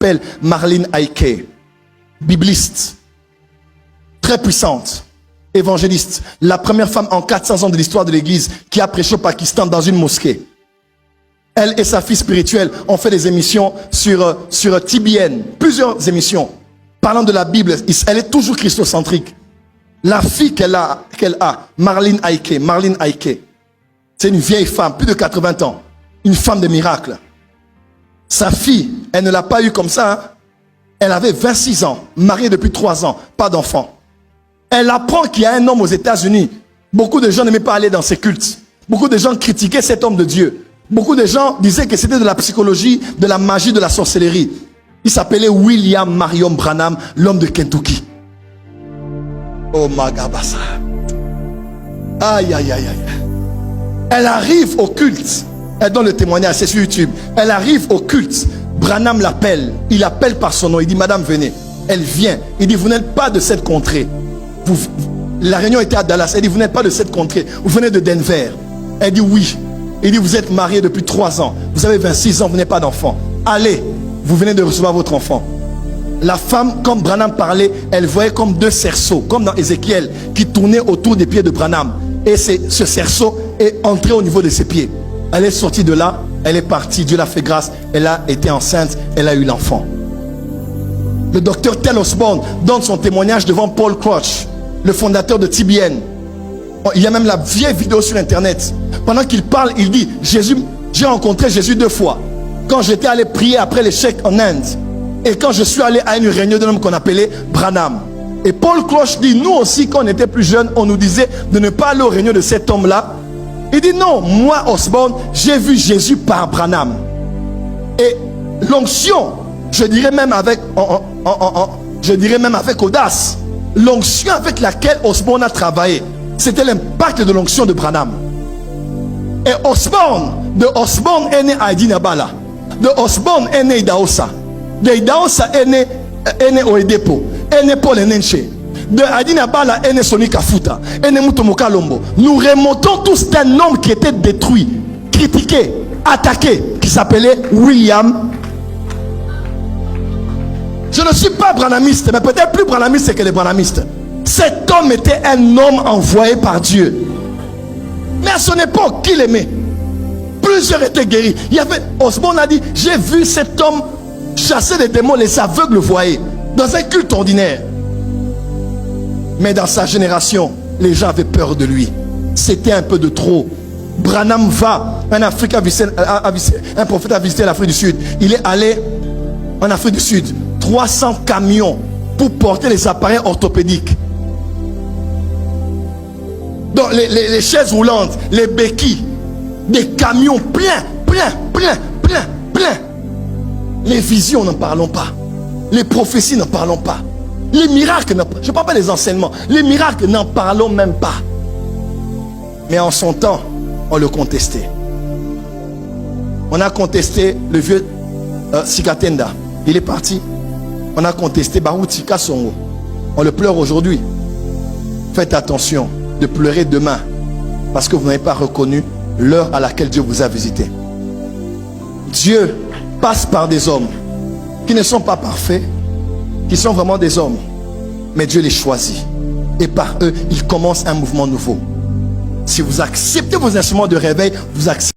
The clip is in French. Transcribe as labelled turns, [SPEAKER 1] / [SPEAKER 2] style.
[SPEAKER 1] s'appelle Marlene Aike, bibliste, très puissante, évangéliste, la première femme en 400 ans de l'histoire de l'église qui a prêché au Pakistan dans une mosquée. Elle et sa fille spirituelle ont fait des émissions sur TBN, plusieurs émissions, parlant de la Bible. Elle est toujours christocentrique. La fille qu'elle a, Marlene Aike, c'est une vieille femme, plus de 80 ans, une femme de miracle. Sa fille, elle ne l'a pas eue comme ça, hein. Elle avait 26 ans, mariée depuis 3 ans, pas d'enfant. Elle apprend qu'il y a un homme aux États-Unis. Beaucoup de gens n'aimaient pas aller dans ces cultes. Beaucoup de gens critiquaient cet homme de Dieu. Beaucoup de gens disaient que c'était de la psychologie, de la magie, de la sorcellerie. Il s'appelait William Marion Branham, l'homme de Kentucky. Oh Magabasa. Aïe, aïe, aïe, aïe. Elle arrive au culte. Elle donne le témoignage, c'est sur YouTube. Elle arrive au culte. Branham l'appelle. Il appelle par son nom. Il dit, madame, venez. Elle vient. Il dit, vous n'êtes pas de cette contrée. La réunion était à Dallas. Elle dit, vous n'êtes pas de cette contrée. Vous venez de Denver. Elle dit, oui. Il dit, vous êtes marié depuis 3 ans. Vous avez 26 ans, vous n'avez pas d'enfant. Allez, vous venez de recevoir votre enfant. La femme, comme Branham parlait, elle voyait comme 2 cerceaux, comme dans Ézéchiel, qui tournaient autour des pieds de Branham. Et ce cerceau est entré au niveau de ses pieds. Elle est sortie de là, elle est partie, Dieu l'a fait grâce, elle a été enceinte, elle a eu l'enfant. Le docteur Tel Osborne donne son témoignage devant Paul Crouch, le fondateur de TBN. Il y a même la vieille vidéo sur internet. Pendant qu'il parle, il dit, j'ai rencontré Jésus 2 fois. Quand j'étais allé prier après l'échec en Inde. Et quand je suis allé à une réunion d'un homme qu'on appelait Branham. Et Paul Crouch dit, nous aussi quand on était plus jeunes, on nous disait de ne pas aller aux réunions de cet homme-là. Il dit non, moi Osborne, j'ai vu Jésus par Branham. Et l'onction, je dirais même avec audace, l'onction avec laquelle Osborne a travaillé, c'était l'impact de l'onction de Branham. Et de Osborne est né Aïdi Nabala. De Osborne est né Idaosa. De Idaosa est né Oedepo. Est né Paul Enenche. De Aïdi Nabala est né Soni Kafuta. Est né Mutomoka Lombo. Nous remontons tous d'un homme qui était détruit, critiqué, attaqué, qui s'appelait William. Je ne suis pas branhamiste, mais peut-être plus branhamiste que les branhamistes. Cet homme était un homme envoyé par Dieu. Mais à son époque, qui l'aimait? Plusieurs étaient guéris. Osborne a dit, j'ai vu cet homme chasser des démons, les aveugles voyaient, dans un culte ordinaire. Mais dans sa génération, les gens avaient peur de lui. C'était un peu de trop. Branham va, un prophète a visité l'Afrique du Sud. Il est allé en Afrique du Sud. 300 camions pour porter les appareils orthopédiques. Donc les chaises roulantes, les béquilles, des camions pleins. Les visions, n'en parlons pas. Les prophéties, n'en parlons pas. Les miracles, je ne parle pas des enseignements. Les miracles, n'en parlons même pas. Mais en son temps, on le contestait. On a contesté le vieux Sikatenda. Il est parti. On a contesté Barouti Kassongo. On le pleure aujourd'hui. Faites attention de pleurer demain. Parce que vous n'avez pas reconnu l'heure à laquelle Dieu vous a visité. Dieu passe par des hommes qui ne sont pas parfaits, qui sont vraiment des hommes. Mais Dieu les choisit. Et par eux, il commence un mouvement nouveau. Si vous acceptez vos instruments de réveil, vous acceptez.